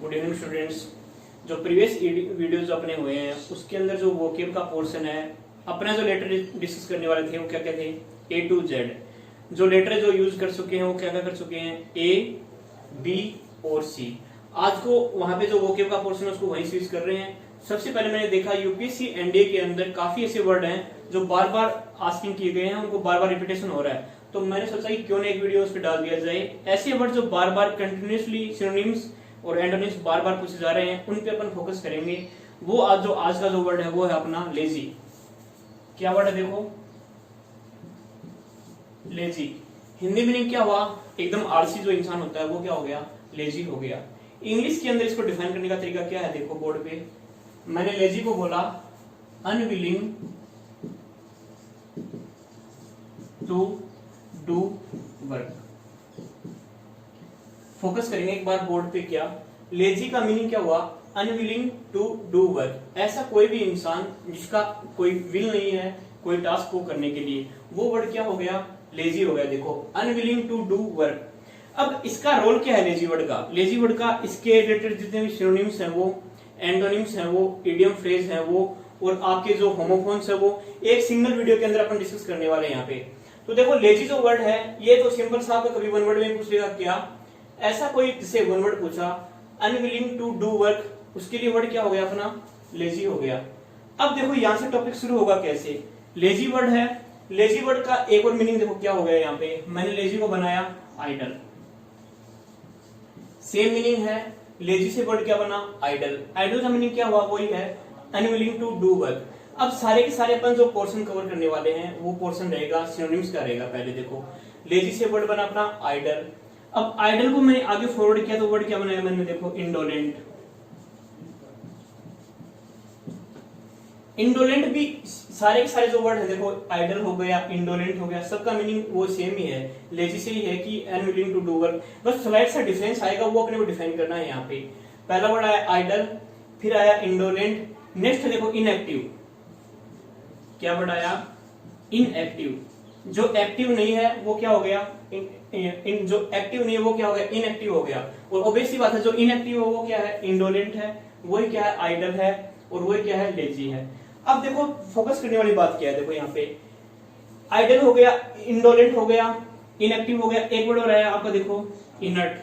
Good evening students. जो previous videos अपने हुए हैं उसके अंदर जो वोकेब का पोर्शन है, अपना जो लेटर डिस्कस करने वाले थे वो क्या क्या थे, A to Z। जो लेटर जो यूज कर चुके हैं वो क्या क्या कर चुके हैं, A, B और C। आज को वहां पे जो वोकेब का पोर्शन है उसको वहीं यूज कर रहे हैं। सबसे पहले मैंने देखा यूपीएससी एनडीए के अंदर काफी ऐसे वर्ड हैं जो बार बार आस्किंग किए गए हैं, उनको बार बार रिपीटेशन हो रहा है, तो मैंने सोचा कि क्यों ना एक वीडियो उस पर डाल दिया जाए। ऐसे वर्ड जो बार बार कंटिन्यूसली सिनोनिम्स और एंटोनिम्स बार बार पूछे जा रहे हैं उन पे अपन फोकस करेंगे। वो आज का जो वर्ड है वो है अपना लेजी। क्या वर्ड है देखो, लेजी। हिंदी मीनिंग क्या हुआ, एकदम आलसी जो इंसान होता है वो क्या हो गया, लेजी हो गया। इंग्लिश के अंदर इसको डिफाइन करने का तरीका क्या है, देखो बोर्ड पे मैंने लेजी को बोला unwilling to do work. Focus करेंगे एक बार बोर्ड पे, क्या लेजी का मीनिंग क्या हुआ, अनविलिंग टू डू वर्क। ऐसा कोई भी इंसान जिसका कोई विल नहीं है कोई टास्क को करने के लिए, वो वर्ड क्या हो गया, लेजी हो गया। देखो अनविलिंग टू डू वर्क। अब इसका रोल क्या है लेजी वर्ड का, लेजी वर्ड का इसके रिलेटेड जितने भी सिनोनिम्स हैं वो, एंटोनिम्स हैं वो, इडियम फ्रेज है वो, और आपके जो होमोफोन्स है वो एक सिंगल वीडियो के अंदर अपन डिस्कस करने वाले हैं यहाँ पे। तो देखो लेजी जो वर्ड है ये तो सिंपल सा आपका कभी वन वर्ड में पूछ लेगा, क्या ऐसा कोई जिसे वन वर्ड पूछा अनविलिंग टू डू वर्क, उसके लिए वर्ड क्या हो गया अपना, लेजी हो गया। अब देखो यहां से टॉपिक शुरू होगा कैसे, लेजी वर्ड है, लेजी वर्ड का एक और मीनिंग देखो क्या हो गया, यहाँ पे मैंने लेजी को बनाया आइडल। सेम मीनिंग है, लेजी से वर्ड क्या बना, आइडल। आइडल का मीनिंग क्या हुआ, वही है अनविलिंग टू डू वर्क। अब सारे के सारे अपन जो पोर्शन कवर करने वाले हैं वो पोर्शन रहेगा सिनोनिम्स का रहेगा। पहले देखो लेजी से वर्ड बना अपना आइडल। अब आइडल को मैंने आगे फॉरवर्ड किया तो वर्ड क्या बनाया मैंने, देखो इंडोलेंट। इंडोलेंट भी सारे के सारे जो वर्ड है देखो, आइडल हो गया, इंडोलेंट हो गया, सबका मीनिंग वो सेम ही है, लेजी से ही है कि अनविलिंग टू डू वर्क। बस स्लाइड सा डिफरेंस आएगा वो अपने को डिफाइन करना है। यहाँ पे पहला वर्ड आया आइडल, फिर आया इंडोलेंट, नेक्स्ट देखो इनएक्टिव। क्या वर्ड आया, इनएक्टिव। जो एक्टिव नहीं है वो क्या हो गया, जो एक्टिव नहीं है वो क्या हो गया, इनएक्टिव हो गया। और ऑब्वियसली बात है जो इनएक्टिव है वो क्या है, इंडोलेंट है, वही क्या है, आइडल है, और वही क्या है, लेजी है। अब देखो फोकस करने वाली बात क्या है, देखो यहाँ पे आइडल हो गया, इंडोलेंट हो गया, इनएक्टिव हो गया, एक वर्ड और आया आपका देखो इनर्ट।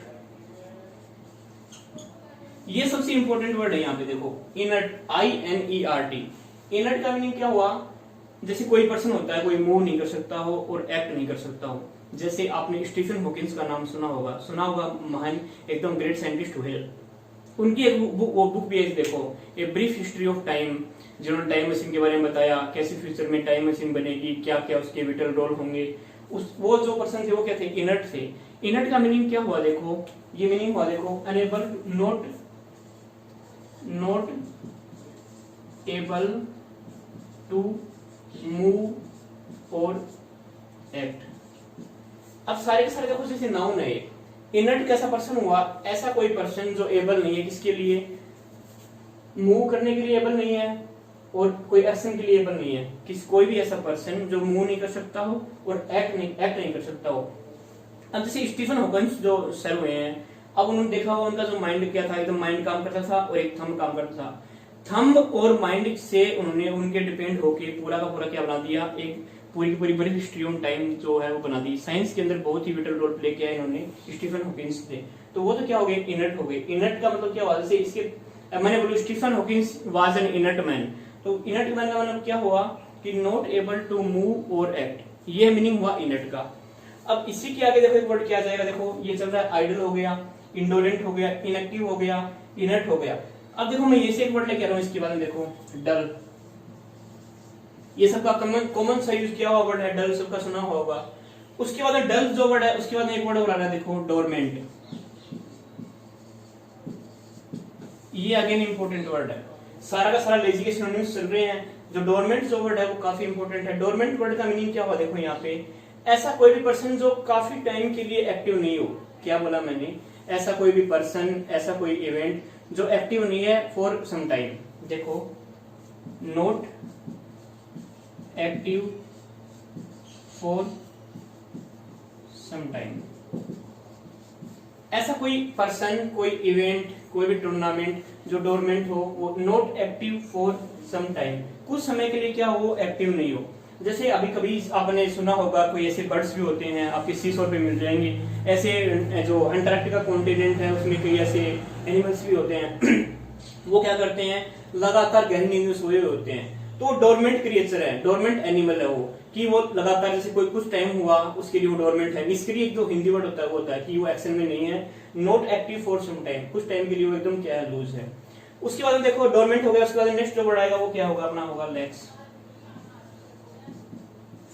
ये सबसे इंपॉर्टेंट वर्ड है यहाँ पे देखो, इनर्ट, INERT। इनर्ट का मीनिंग क्या हुआ, जैसे कोई पर्सन होता है कोई मूव नहीं कर सकता हो और एक्ट नहीं कर सकता हो। जैसे आपने स्टीफन हॉकिंस का नाम सुना होगा, महान एकदम ग्रेट साइंटिस्ट हुए। उनकी एक बुक भी है देखो, a brief history of time, जिन्होंने टाइम मशीन के बारे में बताया, कैसे फ्यूचर में टाइम मशीन बनेगी, क्या क्या उसके विटल रोल होंगे। वो जो पर्सन थे वो क्या थे, इनर्ट थे। इनर्ट का मीनिंग क्या हुआ देखो, ये मीनिंग हुआ देखो unable, not able to move or act. अब सारे के सारे देखो जैसे नाउन है, इनर्ट कैसा पर्सन हुआ, ऐसा कोई पर्सन जो एबल नहीं है, किसके लिए, मूव करने के लिए एबल नहीं है और कोई एक्शन के लिए एबल नहीं है। कोई भी ऐसा पर्सन जो मूव नहीं कर सकता हो और एक्ट नहीं कर सकता हो। अब जैसे स्टीफन हॉकिंस जो सर हुए हैं, अब उन्होंने देखा हो उनका जो माइंड क्या था, एकदम माइंड काम करता था और एक थंब काम करता था। थंब और माइंड से उन्होंने उनके डिपेंड होके पूरा का पूरा क्या बना दिया, एक पूरी की पूरी बड़ी हिस्ट्री ऑफ टाइम जो है वो बना दी। साइंस के अंदर बहुत ही विटल रोल प्ले किया इन्होंने, स्टीफन हॉकिंस ने। तो वो तो क्या हो गए, इनर्ट हो गए। इनर्ट का मतलब क्या हुआ, जैसे इसके मैंने बोलूं Stephen Hawkins was an inert man, तो इनर्ट मैन का मतलब क्या हुआ कि not able to move or act, ये मीनिंग हुआ इनर्ट का। अब इसी के आगे देखो एक वर्ड क्या आ जाएगा, देखो ये चल रहा है आइडल हो गया, इंडोलेंट हो गया, इनएक्टिव हो गया, इनर्ट हो गया। अब देखो मैं ये से एक वर्ड लेके आ रहा हूं, इसके बाद में देखो डल। ये सबका कॉमन सा यूज किया हुआ वर्ड है, डल सबका सुना होगा। उसके बाद डल जो वर्ड है उसके बाद एक वर्ड और आ रहा है देखो डोरमेंट। ये अगेन इंपॉर्टेंट वर्ड है, सारा का सारा लेजी के सिनोनिम्स चल रहे हैं। जो डोरमेंट जो वर्ड है वो काफी इंपॉर्टेंट है। डोरमेंट वर्ड का मीनिंग क्या हुआ देखो यहाँ पे, ऐसा कोई भी पर्सन जो काफी टाइम के लिए एक्टिव नहीं हो। क्या बोला मैंने, ऐसा कोई भी पर्सन, ऐसा कोई इवेंट जो एक्टिव नहीं है फॉर सम टाइम। देखो not active for some time, ऐसा कोई पर्सन, कोई इवेंट, कोई भी टूर्नामेंट जो डोरमेंट हो, वो not active for some time, कुछ समय के लिए क्या हो, एक्टिव नहीं हो। जैसे अभी कभी आपने सुना होगा कोई ऐसे बर्ड्स भी होते हैं, आपके सी शोर पे मिल जाएंगे, ऐसे जो अंटार्कटिका कॉन्टिनेंट है उसमें कई ऐसे एनिमल्स भी होते हैं वो क्या करते हैं, लगातार गहरी नींद में सोए होते हैं। तो डोरमेंट क्रिएचर है, डोरमेंट एनिमल है वो, कि वो लगातार जैसे कोई कुछ टाइम हुआ उसके लिए वो डोरमेंट है। निष्क्रिय जो हिंदी वर्ड होता है वो होता है कि वो एक्शन में नहीं है। Not active for some time, कुछ टाइम के लिए वो एकदम क्या है, लूज है। उसके बाद में देखो डोरमेंट हो गया, उसके बाद नेक्स्ट जो वर्ड आएगा वो क्या होगा, अपना होगा लेग्स।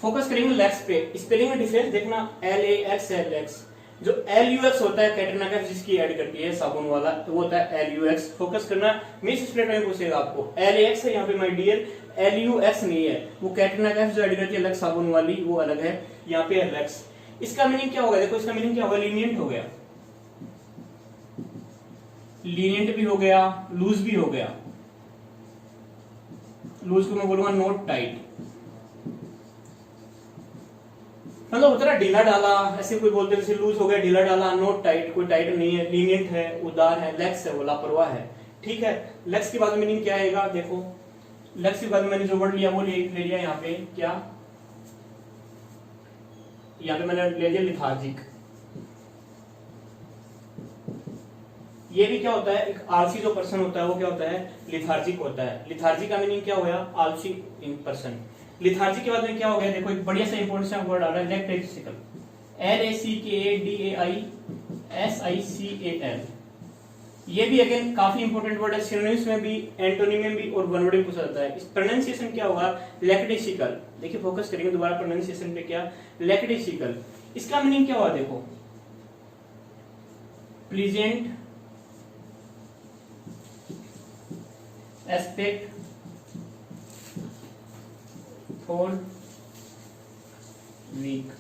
फोकस करेंगे लेग्स पे। स्पेलिंग में डिफरेंस देखना, LAX है लेग्स। जो LUX होता है कैटरीना कैफ जिसकी ऐड करती है साबुन वाला, तो वो होता है LUX। फोकस करना, मिस स्प्लिट में पूछेगा आपको, LAX है यहाँ पे माय डियर, LUX नहीं है। वो कैटरीना कैफ जो ऐड करती है अलग साबुन वाली, वो अलग है, यहाँ पे LX। इसका मीनिंग क्या होगा, देखो इसका मीनिंग क्या होगा, लीनियंट हो गया, लीनियंट भी हो गया, लूज भी हो गया। लूज को मैं बोलूंगा नॉट टाइट, मतलब उतना ढीला डाला, ऐसे कोई बोलते हैं जैसे लूज हो गया, ढीला डाला, नॉट टाइट, कोई टाइट नहीं है, लीनियंट है, उदार है। लेग्स है वो लापरवाह है, ठीक है। लेग्स के बाद में मीनिंग क्या आएगा, देखो लेग्स के बाद मैंने जो वर्ड लिया वो ले लिया यहाँ पे क्या, यहाँ पे मैंने ले लिया लिथार्जिक। ये भी क्या होता है, एक आलसी जो पर्सन होता है वो क्या होता है, लिथार्जिक होता है। लिथार्जिक का मीनिंग क्या हो गया, आलसी इन पर्सन। लिथार्जी के बाद में क्या हो गया, देखो एक बढ़िया सा इंपॉर्टेंट वर्ड आ रहा है, लेथार्जिकल, LACKADISICAL। ये भी अगेन काफी इंपॉर्टेंट वर्ड है, सिनोनिम्स में भी, एंटोनिम में भी और वन वर्ड में पूछा जाता है। इस प्रोनाउंसिएशन क्या होगा, लेक्टिसिकल। देखिए फोकस करेंगे दोबारा प्रोनाउंसिएशन पे, क्या लेक्टिसिकल। इसका मीनिंग क्या हुआ, देखो प्लीजेंट एस्पेक्ट फॉर वीक।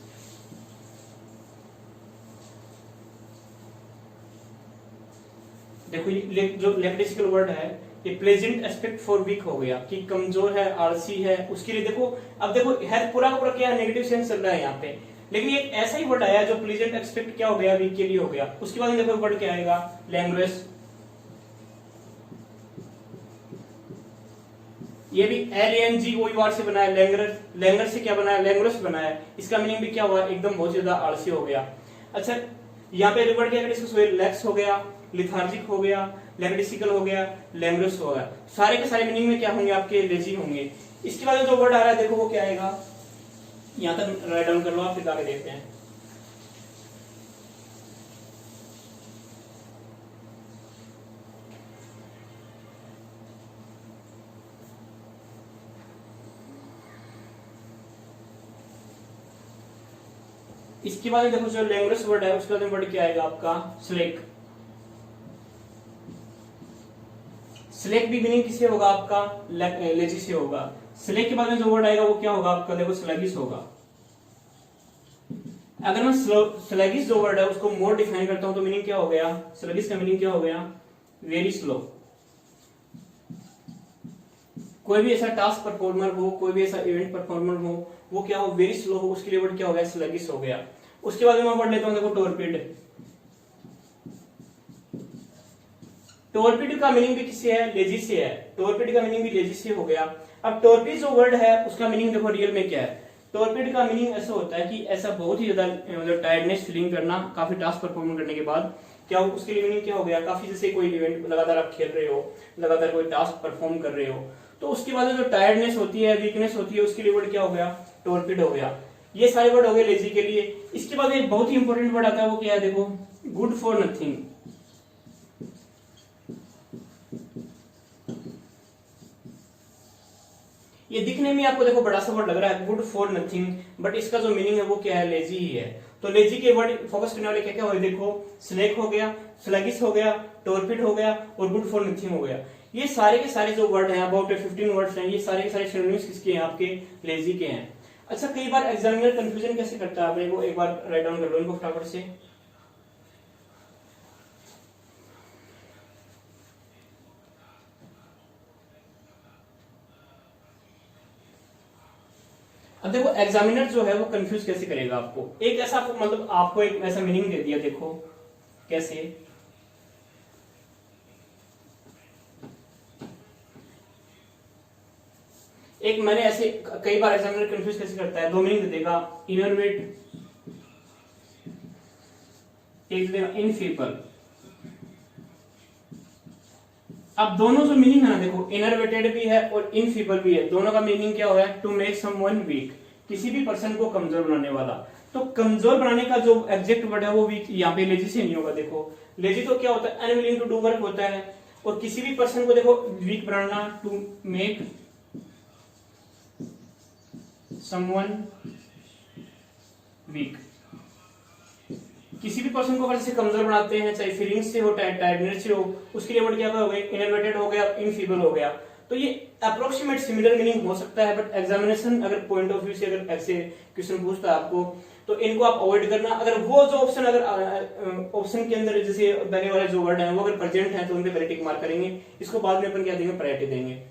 देखो ये जो लेक्टिसिकल वर्ड है, ये प्लेजेंट एस्पेक्ट फॉर वीक हो गया, कि कमजोर है, आलसी है, उसके लिए देखो। अब देखो है पूरा का पूरा क्या नेगेटिव सेंस चल रहा है यहाँ पे, लेकिन एक ऐसा ही वर्ड आया जो प्लेजेंट एस्पेक्ट क्या हो गया, वीक के लिए हो गया। उसके बाद देखो वर्ड क्या आएगा, लैंग्वेज। ये भी LANGOER से बना है, लैंग्वेज। लैंग्वेज से क्या बना है, लैंग्वेज बना है। इसका मीनिंग भी क्या हुआ, एकदम बहुत ज्यादा आलसी हो गया। अच्छा यहाँ पे वर्ड क्या डिस्कस हुए, लेक्स हो गया, लिथार्जिक हो गया, लेक्टिसिकल हो गया, लैंग्वेज हो गया। सारे के सारे मीनिंग में क्या होंगे, आपके लेजी होंगे। इसके बाद जो वर्ड आ रहा है देखो वो क्या आएगा, यहाँ तक राइट डाउन कर लो आप, फिर आगे देखते हैं। इसके बाद देखो जो लैंग्वेज वर्ड है उसके बाद वर्ड क्या आएगा आपका, स्लेक। स्लेक भी मीनिंग किससे होगा आपका, लेजी से होगा। स्लेक के बाद में जो वर्ड आएगा वो क्या होगा आपका, देखो स्लगिश होगा। अगर मैं स्लगिश जो वर्ड है उसको मोर डिफाइन करता हूं तो मीनिंग क्या हो गया, स्लगिश का मीनिंग क्या हो गया, वेरी स्लो। कोई भी ऐसा टास्क परफॉर्मर हो, कोई भी ऐसा इवेंट परफॉर्मर हो, वो क्या हो, वेरी स्लो हो, उसके लिए वर्ड क्या हो गया, स्लगिश हो गया। उसके बाद मैं वर्ड लेता हूं, देखो टॉर्पिड। टॉर्पिड का मीनिंग भी किससे है, लेजी से है। टॉर्पिड का मीनिंग भी लेजी से हो गया। अब टॉर्पिड जो वर्ड है उसका मीनिंग देखो रियल में क्या है। टॉर्पिड का मीनिंग ऐसा होता है कि ऐसा बहुत ही ज्यादा मतलब टायर्डनेस फीलिंग करना काफी टास्क परफॉर्म करने के बाद, क्या हो उसके लिए मीनिंग क्या हो गया, काफी जैसे कोई इवेंट लगातार आप खेल रहे हो, लगातार कोई टास्क परफॉर्म कर रहे हो, तो उसके बाद जो टायर्डनेस होती है, वीकनेस होती है, उसके लिए वर्ड क्या हो गया, टॉर्पिड हो गया। ये सारे वर्ड हो गए लेजी के लिए। इसके बाद एक बहुत ही इंपॉर्टेंट वर्ड आता है वो क्या है, देखो गुड फॉर नथिंग। ये दिखने में आपको देखो बड़ा सा वर्ड लग रहा है, गुड फॉर नथिंग, बट इसका जो मीनिंग है वो क्या है, लेजी ही है। तो लेजी के वर्ड फोकस करने वाले क्या क्या हो, देखो स्लेक हो गया, स्लगिश हो गया, टॉर्पिड हो गया और गुड फॉर नथिंग हो गया। ये सारे के सारे जो वर्ड हैं, अबाउट 15 वर्ड्स हैं, ये सारे के सारे सिनोनिम्स किसके हैं, आपके लेजी के हैं। अच्छा कई बार एग्जामिनर कंफ्यूजन कैसे करता है, आप वो एक बार राइट डाउन कर लो इनको फटाफट से। अब देखो एग्जामिनर जो है वो कंफ्यूज कैसे करेगा आपको, एक ऐसा आपको मतलब आपको एक ऐसा मीनिंग दे दिया, देखो कैसे? एक मैंने ऐसे कई बार एग्जामिनर कंफ्यूज कैसे करता है, दो मीनिंग दे देगा, इनरवेट, एक दे देगा इनफीबल। अब दोनों जो मीनिंग है ना, देखो इनरवेटेड भी है और इनफीबल भी है, दोनों का मीनिंग क्या हुआ है? टू मेक समवन वीक, किसी भी पर्सन को कमजोर बनाने वाला। तो कमजोर बनाने का जो एग्जैक्ट वर्ड है वो वीक यहाँ पे लेजी से नहीं होगा। देखो लेजी तो क्या होता है? अनविलिंग टू डू वर्क होता है, और किसी भी पर्सन को देखो वीक बनाना, टू मेक समवन वीक। किसी भी पर्सन को अगर जैसे कमजोर बनाते हैं, चाहे फीलिंग्स से हो, टायर्डनेस से हो, उसके लिए वर्ड क्या हो गया? इनरवेटेड हो गया, इनफीबल हो गया। तो ये अप्रोक्सीमेट सिमिलर मीनिंग हो सकता है, बट एग्जामिनेशन अगर पॉइंट ऑफ व्यू से अगर ऐसे क्वेश्चन पूछता है आपको, तो इनको आप अवॉइड करना। अगर वो जो ऑप्शन अगर ऑप्शन के अंदर जैसे पहले वाले जो वर्ड है वो अगर प्रेजेंट है तो उन पे पहले टिक मार्क करेंगे, इसको बाद में अपन क्या देंगे? प्रायोरिटी देंगे।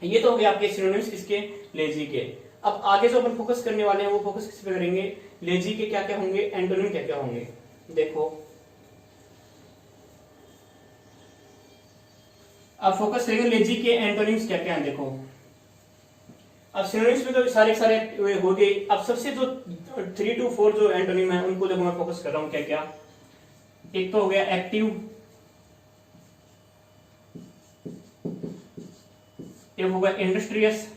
ये तो हो गया आपके सिनोनिम्स किसके? लेजी के। अब आगे जो अपन फोकस करने वाले हैं वो फोकस किस पे करेंगे? लेजी के क्या क्या होंगे, एंटोनिम क्या क्या होंगे। देखो अब फोकस करेंगे लेजी के एंटोनिम्स क्या क्या हैं। देखो अब सिनोनिम्स में तो सारे सारे हो गए। अब सबसे जो 3 to 4 जो एंटोनिम है उनको देखो मैं फोकस कर रहा हूं क्या क्या। एक तो हो गया एक्टिव, एक होगा इंडस्ट्रियस,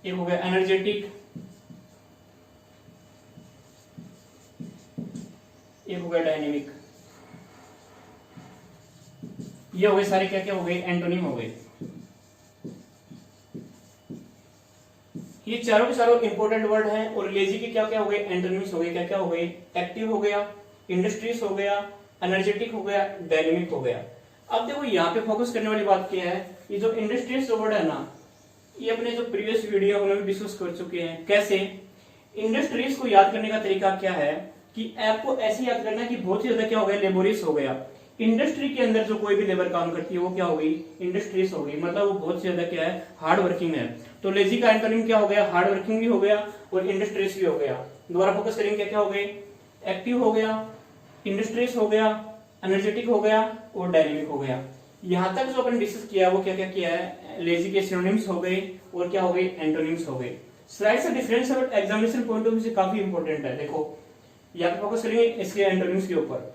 एक हो गया एनर्जेटिक, एक हो गया डायनेमिक। ये हो गए सारे क्या क्या हो गए? एंटोनिम हो गए। ये चारों के चारों इंपॉर्टेंट वर्ड हैं, और लेजी के क्या क्या हो गए? एंटोनिम्स हो गए। क्या क्या हो गए? एक्टिव हो गया, इंडस्ट्रीज हो गया, एनर्जेटिक हो गया, डायनेमिक हो गया। अब देखो यहाँ पे फोकस करने वाली बात क्या है, ये जो इंडस्ट्रीज वर्ड है ना, ये अपने जो प्रीवियस वीडियो में भी डिस्कस कर चुके हैं। कैसे? इंडस्ट्रीज को याद करने का तरीका क्या है कि आपको ऐसे याद करना कि बहुत ही ज्यादा क्या हो गया? लेबोरियस हो गया। इंडस्ट्री के अंदर जो कोई भी लेबर काम करती है वो क्या हो गई? इंडस्ट्रीज हो गई, मतलब वो बहुत ज्यादा क्या है? हार्ड वर्किंग है। तो लेजी का एंटोनिम क्या हो गया? हार्ड वर्किंग भी हो गया और इंडस्ट्रीज भी हो गया। दोबारा फोकस करेंगे क्या क्या हो गए? एक्टिव हो गया, इंडस्ट्रीज हो गया, एनर्जेटिक हो गया और डायनेमिक हो गया। यहां तक जो अपन डिस्कस किया वो क्या क्या किया है? लेजी के सिनोनिम्स हो गए और क्या हो गए? एंटोनिम्स हो गए। स्लाइड से डिफरेंस है but examination point of view से काफी इंपॉर्टेंट है। देखो यहाँ पे फोकस करेंगे इसके एंटोनिम्स के ऊपर।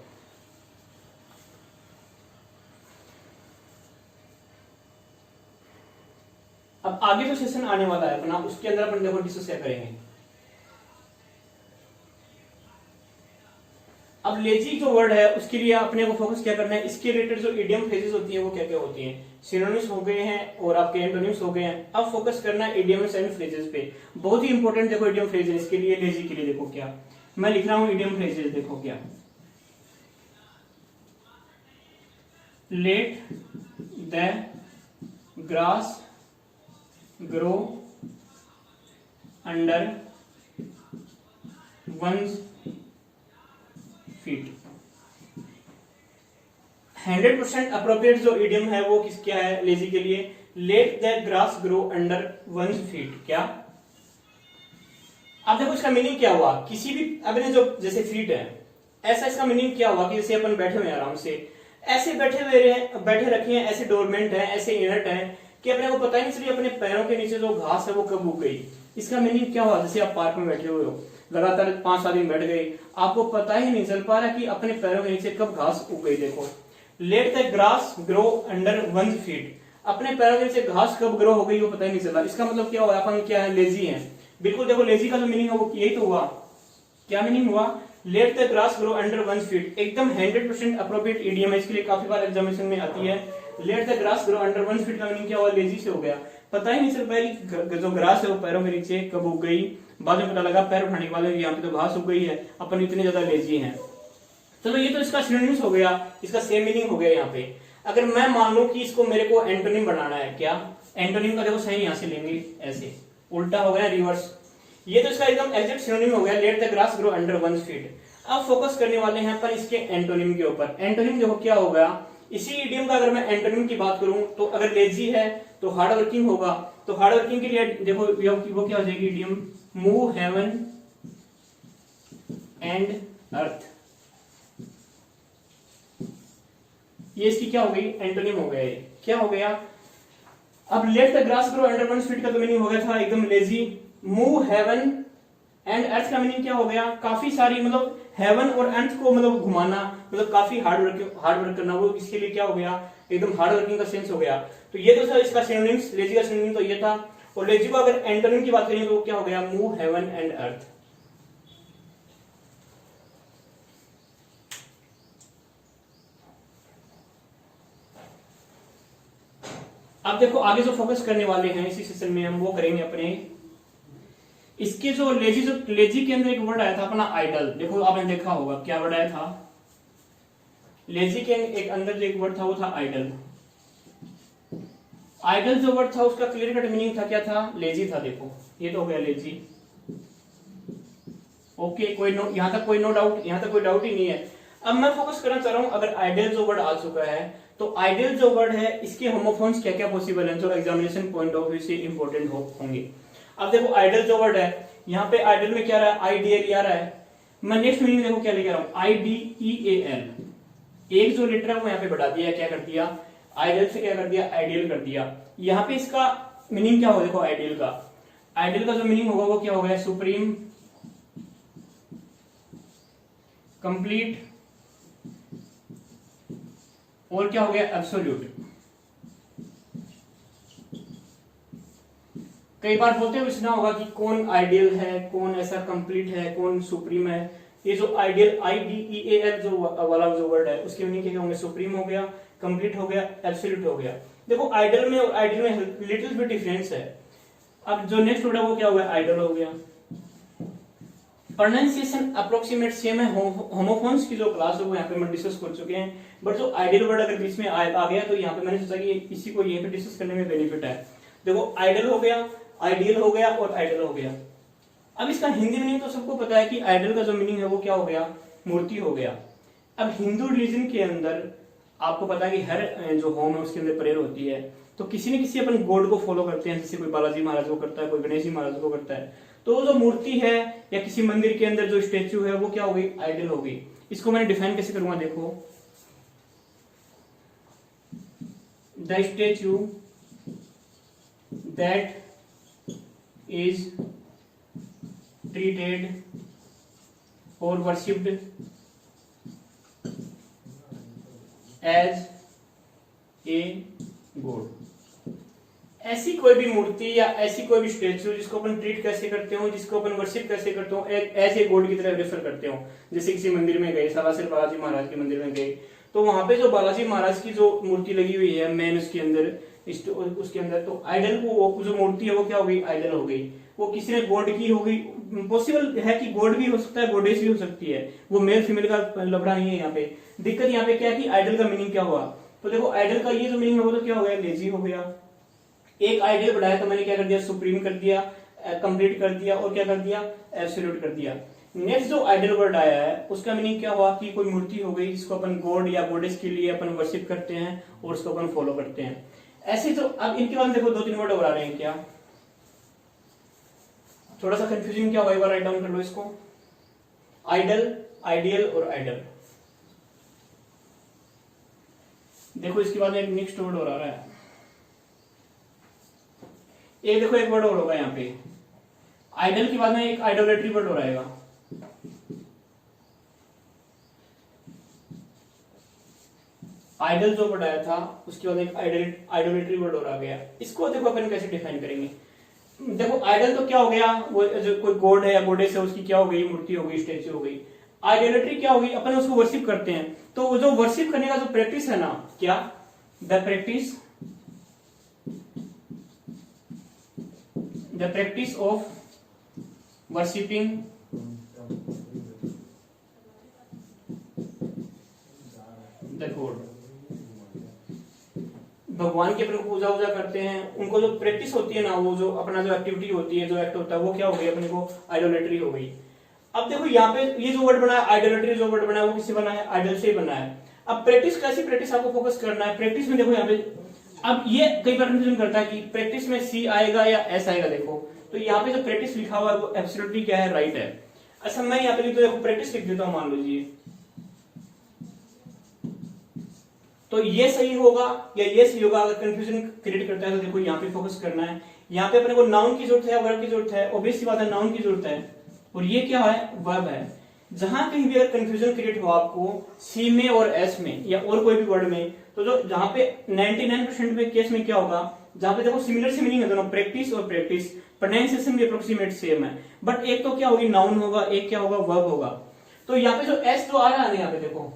अब आगे जो सेशन आने वाला है अपना, उसके अंदर अपन देखो डिस्कस क्या करेंगे। अब लेजी जो वर्ड है उसके लिए अपने को फोकस क्या करना है? इसके रिलेटेड जो इडियम फ्रेजेस होती है वो क्या क्या होती हैं? सिनोनिम्स हो गए हैं और आपके एंटोनिम्स हो गए हैं। अब फोकस करना है इडियम्स एंड फ्रेजेस पे। बहुत ही इंपॉर्टेंट देखो इडियम फ्रेजेस इसके लिए, लेजी के लिए। देखो क्या मैं लिख रहा हूं इडियम फ्रेजेस, देखो क्या, let the grass grow under one's feet. 100% appropriate जो इडियम है वो किस क्या है? लेजी के लिए, let the grass grow under one's feet. क्या? अब देखो इसका मीनिंग क्या हुआ? किसी भी अपने जो जैसे फीट है, ऐसा इसका मीनिंग क्या हुआ कि जैसे अपन बैठे हुए आराम से ऐसे बैठे रखे हैं, ऐसे डोरमेंट है, ऐसे इनर्ट है कि अपने को पता ही नहीं चलिए अपने पैरों के नीचे जो घास है वो कब उग गई। इसका मीनिंग क्या हुआ? जैसे आप पार्क में बैठे हुए हो, लगातार 5-7 दिन बैठ गए, आपको पता ही नहीं चल पा रहा कि अपने पैरों के नीचे कब घास उग गई। देखो let the grass grow under one's feet, अपने पैरों के नीचे घास कब ग्रो हो गई वो पता ही नहीं चला। इसका मतलब क्या हुआ? अपन क्या है? लेजी है। बिल्कुल देखो लेजी का जो मीनिंग है वो यही तो हुआ। क्या मीनिंग हुआ? Let the grass grow under one's feet. एकदम 100% अप्रोप्रिएट इडियम है, इसके लिए काफी बार एग्जामिनेशन में आती है। Let the grass grow under one's feet का मीनिंग क्या हुआ? लेजी से हो गया। पता ही नहीं चल पाया कि जो ग्रास है वो पैरों के नीचे कब उग गई। बाद में पता लगा पैर उठाने के बाद यहाँ पे तो घास उग गई है, अपन इतने ज्यादा लेजी हैं। चलो ये तो इसका सिनोनिम्स हो गया, इसका सेम मीनिंग हो गया। यहाँ पे अगर मैं मान लूं कि इसको मेरे को एंटोनिम बनाना है, क्या एंटोनिम का देखो सही यहाँ से लेंगे, ऐसे उल्टा हो गया रिवर्स। ये तो इसका एकदम एग्जैक्ट सिनोनिम हो गया, let the grass grow under one's feet. अब फोकस करने वाले हैं पर इसके एंटोनिम के ऊपर। एंटोनिम देखो क्या होगा? इसी इडियम का अगर मैं एंटोनिम की बात करूं तो अगर लेजी है तो हार्ड वर्किंग होगा। तो हार्ड वर्किंग के लिए देखो वो क्या हो जाएगी idiom? Move heaven and earth, ये इसकी क्या हो गई, एंटोनिम हो गया। ये क्या हो गया, अब late the grass grow under one feet का तो मीनिंग हो गया था एकदम lazy. Move heaven and earth का मीनिंग क्या हो गया, काफी सारी मतलब हेवन और अर्थ को मतलब घुमाना, मतलब काफी हार्ड वर्क करना, वो इसके लिए क्या हो गया, एकदम हार्ड वर्किंग का सेंस हो गया। तो ये तो सर इसका सिनोनिम्स, लेजी का सिनोनिम तो ये था। और लेजी को अगर एंटोनिम की बात करें तो क्या हो गया, मूव हेवन एंड अर्थ। अब देखो आगे जो फोकस करने वाले हैं इसी सेशन में हम वो करेंगे अपने, इसके जो लेजी के अंदर एक वर्ड आया था अपना आइडल। देखो आपने देखा होगा क्या वर्ड आया था, लेजी के एक अंदर जो एक वर्ड था वो था आइडल। आइडल जो वर्ड था उसका क्लियर कट मीनिंग था क्या था, लेजी था। देखो ये तो हो गया लेजी। ओके, कोई नो, यहां तक कोई नो डाउट, यहां तक कोई डाउट ही नहीं है। अब मैं फोकस करना चाह रहा हूं, अगर आइडल जो वर्ड आ चुका है तो आइडल जो वर्ड है इसके होमोफोन्स क्या क्या पॉसिबल हैं जो एग्जामिनेशन पॉइंट ऑफ व्यू से इंपॉर्टेंट होंगे। अब देखो आइडल जो वर्ड है, यहाँ पे आइडल में क्या रहा है, आईडीएल आ रहा है। मैं नेक्स्ट मीनिंग देखो क्या लेके आ रहा हूं, आईडीईएएल, एक जो लेटर है वो यहाँ पे बढ़ा दिया, क्या कर दिया, आइडल से क्या कर दिया, आइडियल कर दिया। यहाँ पे इसका मीनिंग क्या होगा, देखो आइडियल का जो मीनिंग होगा वो क्या होगा, सुप्रीम, कंप्लीट, और क्या हो गया, एब्सोल्यूट। कई बार बोलते हुए सुना होगा कि कौन आइडियल है, कौन ऐसा कंप्लीट है, कौन सुप्रीम है। ये जो आइडियल आईडीईएएल जो वाला जो वर्ड है उसके मीनिंग क्या होंगे, सुप्रीम हो गया, कंप्लीट हो गया, एब्सोल्यूट हो गया। देखो आइडल में और आइडियल में लिटिल बिट डिफरेंस है। अब जो नेक्स्ट वर्ड है वो क्या हो गया, आइडल हो गया। प्रोनाउंसिएशन अप्रोक्सीमेट सेम है, होमोफोन्स की जो क्लास है वो यहाँ पे हम डिस्कस कर चुके हैं। बट जो आइडियल वर्ड अगर बीच में आ गया तो यहाँ पे मैंने सोचा कि इसी को यहीं पे डिस्कस करने में बेनिफिट है। देखो आइडल हो गया, आइडियल हो गया और आइडल हो गया। अब इसका हिंदी मीनिंग तो सबको पता है कि आइडल का जो मीनिंग है वो क्या हो गया, मूर्ति हो गया। अब हिंदू रिलीजन के अंदर आपको पता है कि हर जो होम है उसके अंदर प्रेयर होती है, तो किसी न किसी अपन गॉड को फॉलो करते हैं। जैसे कोई बालाजी महाराज को करता है, कोई गणेश जी महाराज को करता है। तो जो मूर्ति है या किसी मंदिर के अंदर जो स्टेच्यू है वो क्या हो गई, आइडल हो गई। इसको मैंने डिफाइन कैसे करूंगा, देखो the statue that is treated or worshipped as a god। ऐसी कोई भी मूर्ति या ऐसी कोई भी स्टेच्यू जिसको अपन ट्रीट कैसे करते हो, जिसको अपन वर्शिप कैसे करते हो, एज ए गॉड की तरह रेफर करते हो। जैसे किसी मंदिर में गए, सरासर बालाजी महाराज के मंदिर में गए, तो वहां पे जो बालाजी महाराज की जो मूर्ति लगी हुई है मेन उसके अंदर तो आइडल वो जो मूर्ति है वो क्या हो गई, आइडल हो गई। वो किसी ने गॉड की हो गई। पॉसिबल है कि गॉड भी हो सकता है, गॉडेस भी हो सकती है, वो मेल फीमेल का लफड़ा नहीं है। यहाँ पे दिक्कत यहाँ पे क्या है कि आइडल का मीनिंग क्या हुआ। तो देखो आइडल का ये जो मीनिंग होगा तो क्या हो गया, लेजी हो गया। एक आइडियल बढ़ाया तो मैंने क्या कर दिया, सुप्रीम कर दिया, कंप्लीट कर दिया और क्या कर दिया, एब्सोल्यूट कर दिया। नेक्स्ट जो आइडल वर्ड आया है उसका मीनिंग क्या हुआ कि कोई मूर्ति हो गई जिसको अपन गॉड या गॉडेस के लिए अपन वर्शिप करते हैं और उसको अपन फॉलो करते हैं। ऐसे तो अब इनके बाद देखो दो तीन वर्ड और आ रहे हैं, क्या थोड़ा सा कंफ्यूजन क्या होगा, एक बार राइट डाउन कर लो इसको, आइडल, आइडियल और आइडल। देखो इसके बाद एक नेक्स्ट वर्ड और आ रहा है, एक देखो एक वर्ड और होगा यहाँ पे, आइडल के बाद में एक आइडोलेट्री वर्ड और आएगा। आइडल जो वर्ड आया था उसके बाद एक आइडोलेट्री वर्ड और आ गया। इसको देखो अपन कैसे डिफाइन करेंगे। देखो आइडल तो क्या हो गया, वो जो कोई गॉड है या गॉडेस है उसकी क्या हो गई, मूर्ति हो गई, स्टैच्यू हो गई। आइडोलेट्री क्या होगी, अपन उसको वर्शिप करते हैं। तो वो जो वर्शिप करने का जो प्रैक्टिस है ना, क्या the practice of worshipping the God, भगवान के प्रति पूजा वूजा करते हैं, उनको जो प्रैक्टिस होती है ना, वो जो अपना जो एक्टिविटी होती है, जो एक्ट होता है, वो क्या हो गई, अपने को आइडोलेट्री हो गई। अब देखो यहाँ पे ये जो वर्ड बना है आइडोलेट्री, जो वर्ड बना है वो किससे बना है, आइडल से बना है। अब प्रैक्टिस कैसी प्रैक्टिस आपको फोकस करना है, प्रैक्टिस में देखो यहाँ पे अब ये कई बार कंफ्यूजन करता है कि प्रैक्टिस में सी आएगा या एस आएगा। देखो तो यहाँ पे जो प्रैक्टिस लिखा हुआ है वो एब्सोल्युटली क्या है, राइट है। अच्छा मैं यहाँ पे लिख, तो देखो प्रैक्टिस लिख देता हूं, मान लीजिए तो ये सही होगा या ये सही होगा। अगर कंफ्यूजन क्रिएट करता है तो देखो यहाँ पे फोकस करना है। यहाँ पे अपने को नाउन की जरूरत है, वर्ब की जरूरत है, ऑब्वियस सी बात है नाउन की जरूरत है, और ये क्या है, वर्ब है। जहां कहीं भी अगर कंफ्यूजन क्रिएट हो आपको सी में और एस में या और कोई भी वर्ड में, तो जो जहां पे 99% में केस में क्या होगा, जहां पे देखो सिमिलर से मीनिंग है दोनों, प्रैक्टिस और प्रैक्टिस, प्रोनाउंसिएशन भी अप्रोक्सीमेट सेम है, बट एक तो क्या होगी नाउन होगा, एक क्या होगा वर्ब होगा। तो यहाँ पे जो एस जो आ रहा है ना, यहाँ पे देखो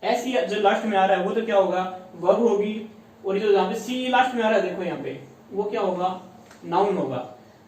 एस जो लास्ट में आ रहा है वो तो क्या होगा, वर्ब होगी, और जो यहाँ पे सी लास्ट में आ रहा है देखो यहाँ पे वो क्या होगा, नाउन होगा।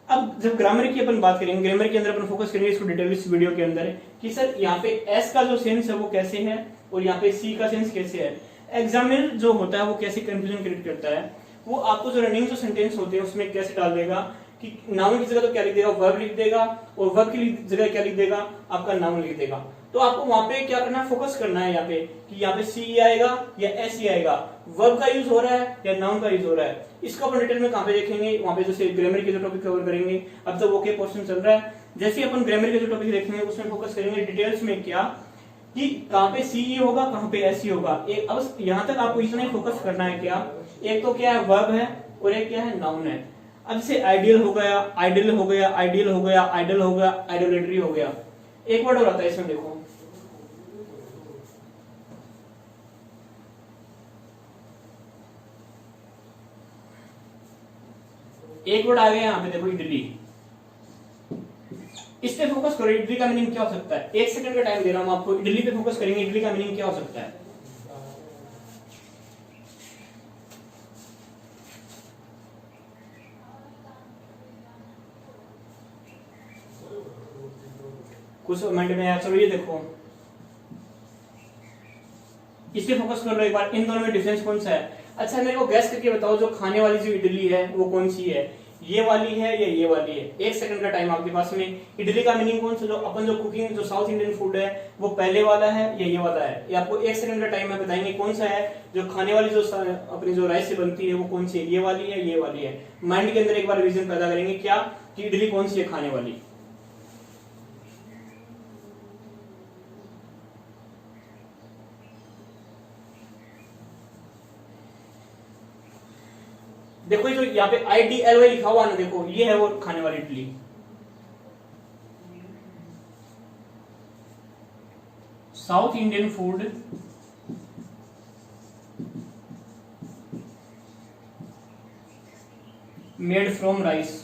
अब जब ग्रामर की अपन बात करेंगे, ग्रामर के अंदर अपन फोकस करेंगे इसको डिटेल इस वीडियो के अंदर कि सर यहाँ पे एस का जो सेंस है वो कैसे है और यहाँ पे सी का सेंस कैसे है। एग्जामिनर जो होता है वो कैसे कंफ्यूजन क्रिएट करता है, वो आपको जो रनिंग जो सेंटेंस होते हैं उसमें कैसे डाल देगा कि नाउन की जगह तो क्या लिख देगा, वर्ब लिख देगा, और वर्ब की जगह क्या लिख देगा, आपका नाउन लिख देगा। तो आपको वहां पे क्या करना है, फोकस करना है यहाँ पे कि यहाँ पे सी आएगा या एस आएगा, वर्ब का यूज हो रहा है या नाउन का यूज हो रहा है। इसको अपन डिटेल में कहाँ पे देखेंगे, वहां पे जैसे ग्रामर के जो टॉपिक कवर करेंगे, अब तो ओके पोर्शन चल रहा है, जैसे अपन ग्रामर के जो टॉपिक देखेंगे उसमें फोकस करेंगे डिटेल्स में क्या कि कहाँ पे सी होगा, कहाँ पे एस होगा। अब यहाँ तक आपको इतना ही फोकस करना है क्या, एक तो क्या है वर्ब है और एक क्या है नाउन है। अब से आइडियल हो गया, आइडियल हो गया, आइडियल हो गया, आइडल हो गया, आइडोलेटरी हो गया। एक वर्ड और आता है इसमें देखो, एक वर्ड आ गया यहाँ पे देखो, इडली। इस पे फोकस करो, इडली का मीनिंग क्या हो सकता है, 1 सेकंड का टाइम दे रहा हूं आपको, इडली पे फोकस करेंगे, इडली का मीनिंग क्या हो सकता है। कुछ मिनट में यार, चलो ये देखो, इस पे फोकस कर लो एक बार, इन दोनों में डिफरेंस कौन सा है। अच्छा मेरे को गैस करके बताओ, जो खाने वाली जो इडली है वो कौन सी है, ये वाली है या ये वाली है। 1 सेकंड का टाइम आपके पास में। इडली का मीनिंग कौन सा, जो अपन जो कुकिंग जो साउथ इंडियन फूड है वो पहले वाला है या ये वाला है। ये आपको 1 सेकंड का टाइम में बताएंगे कौन सा है। जो खाने वाली जो अपनी जो राइस से बनती है वो कौन सी है, ये वाली है ये वाली है। माइंड के अंदर एक बार विजन पैदा करेंगे क्या कि इडली कौन सी है खाने वाली। देखो ये जो यहाँ पे IDLY लिखा हुआ ना, देखो ये है वो खाने वाली idli. South Indian food made from rice.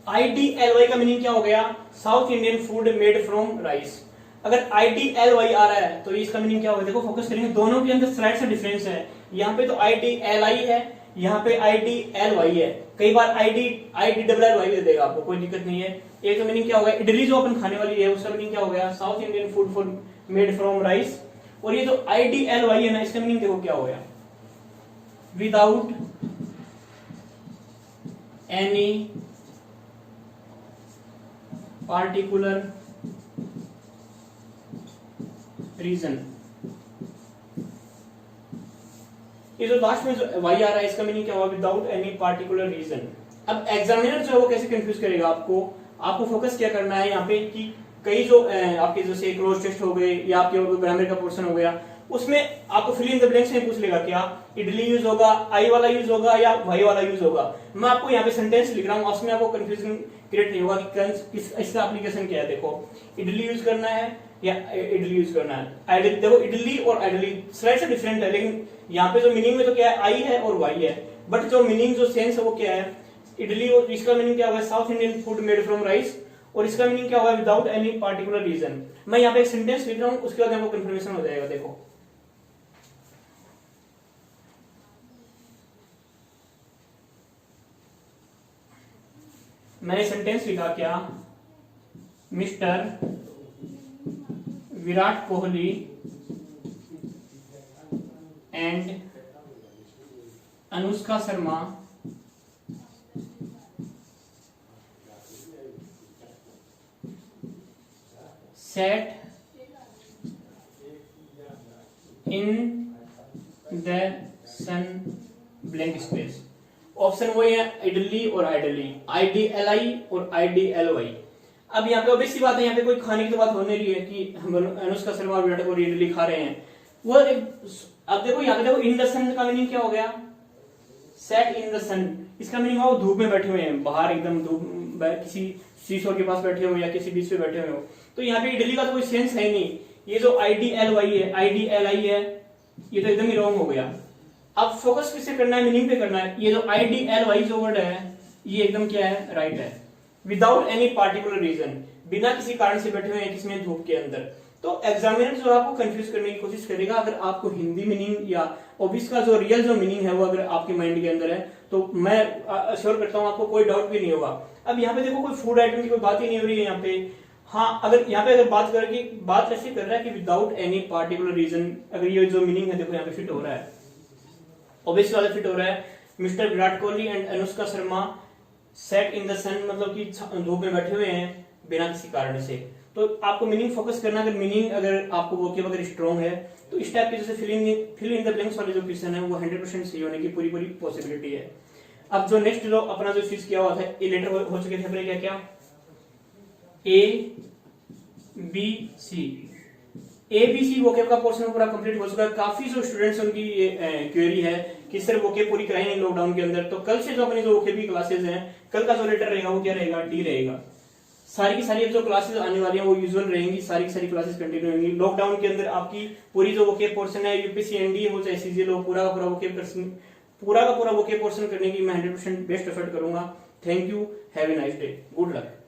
IDLY का मीनिंग क्या हो गया, south Indian food made from rice. अगर IDLY आ रहा है तो इसका मीनिंग क्या होगा, देखो फोकस करेंगे, दोनों के अंदर स्लाइड से डिफरेंस है। यहाँ पे तो IDLI है, यहाँ पे IDLY है। कई बार IDLY दे देगा आपको, कोई दिक्कत नहीं है। एक तो मीनिंग क्या होगा, इडली जो अपन खाने वाली है उसका मीनिंग क्या हो गया, south Indian food for made from rice. और ये जो IDLY है ना, इसका मीनिंग देखो क्या हो गया, विदाउट एनी पार्टिकुलर रीजन। ये जो लास्ट में जो वाई आ रहा है इसका मीनिंग क्या हुआ, विदाउट एनी पार्टिकुलर रीजन। अब एग्जामिनर जो है वो कैसे कंफ्यूज करेगा आपको फोकस क्या करना है यहाँ पे कि कई जो आपके जैसे क्लोज टेस्ट हो गए या आपके ग्रामर का पोर्शन हो गया, उसमें आपको फिल इन द ब्लैंक्स में पूछ लेगा क्या इडली यूज होगा, आई वाला यूज होगा या वाई वाला यूज होगा। मैं आपको यहाँ पे सेंटेंस लिख रहा हूँ, उसमें आपको कंफ्यूजन क्रिएट नहीं होगा कि इसका एप्लीकेशन क्या है। देखो इडली यूज करना है या इडली यूज करना है। देखो इडली और इडली स्लाइड से डिफरेंट है, लेकिन यहाँ पे जो मीनिंग में तो क्या है, आई है और वाई है, बट जो मीनिंग जो सेंस है वो क्या है, इडली। और इसका मीनिंग क्या होगा, south Indian food made from rice, और इसका मीनिंग क्या होगा, विदाउट एनी पार्टिकुलर रीजन। मैं यहाँ पे एक सेंटेंस लिख रहा हूँ, उसके बाद आपको कंफर्मेशन हो जाएगा। देखो मैंने सेंटेंस लिखा क्या, mister Virat Kohli and Anushka Sharma sat in the sun blank space। Option वही है इडली और आइडली, IDLI और IDLY। अब यहाँ पे ऑब्वियस सी बात है, यहाँ पे कोई खाने की तो बात होने रही है कि हम अनुष्का शर्मा और विराट कोहली इडली खा रहे हैं। वो अब देखो यहाँ पे देखो इन द सन का मीनिंग क्या हो गया, सेट इन द सन। इसका मीनिंग हो धूप में बैठे हुए हैं, बाहर एकदम धूप, किसी सीसो के पास बैठे हो या किसी बीच पे बैठे हुए हो। तो यहाँ पे इडली का तो कोई सेंस है नहीं। ये जो IDLY है, IDLI है, ये तो एकदम ही रॉन्ग हो गया। अब फोकस किससे करना है, मीनिंग पे करना है। ये जो IDLY जो वर्ड है ये एकदम क्या है, राइट है। विदाउट एनी पार्टिकुलर रीजन, बिना किसी कारण से बैठे हुए हैं किसमें, धूप के अंदर। तो एग्जामिनर जो आपको कंफ्यूज करने की कोशिश करेगा, अगर आपको हिंदी मीनिंग या ऑब्वियस का जो रियल जो मीनिंग है वो अगर आपके माइंड के अंदर है, तो मैं अश्योर करता हूँ आपको कोई डाउट भी नहीं होगा। अब यहाँ पे देखो कोई फूड आइटम की कोई बात ही नहीं हो रही है यहाँ पे। हाँ, अगर यहाँ पे अगर बात करें, बात ऐसे कर रहा है कि विदाउट एनी पार्टिकुलर रीजन, अगर ये जो मीनिंग है देखो यहाँ पे फिट हो रहा है, ऑब्वियस वाला फिट हो रहा है। Mister Virat Kohli and Anushka Sharma set in the sun, मतलब कि धूप में बैठे हुए हैं बिना किसी कारण से। तो आपको मीनिंग फोकस करना, अगर मीनिंग अगर आपको वोकेब अगर स्ट्रॉन्ग है तो इस टाइप के जैसे फिल इन द ब्लैंक्स वाले जो क्वेश्चन है वो 100% सही होने की पूरी पॉसिबिलिटी है। अब जो नेक्स्ट जो अपना जो चीज किया हुआ था, ए लेटर हो चुके थे अपने, क्या क्या ABC, ABC वोकेब का पोर्शन पूरा कंप्लीट हो चुका है। काफी जो स्टूडेंट्स उनकी क्वेरी है कि सर वोकेब पूरी कराई नहीं लॉकडाउन के अंदर, तो कल से जो अपनी जो वोकेब की क्लासेस हैं, कल का जो लेटर रहेगा वो क्या रहेगा, D रहेगा। सारी की सारी जो क्लासेस आने वाली हैं वो यूजुअल रहेंगी, सारी की सारी क्लासेस कंटिन्यू होंगी। लॉकडाउन के अंदर आपकी पूरी जो वोकेब पोर्शन है, UPSC NDA हो चाहे CGL हो, पूरा का पूरा वोकेब पोर्शन करने की मैं 100% बेस्ट एफर्ट करूंगा। Thank you, have a nice day, good luck.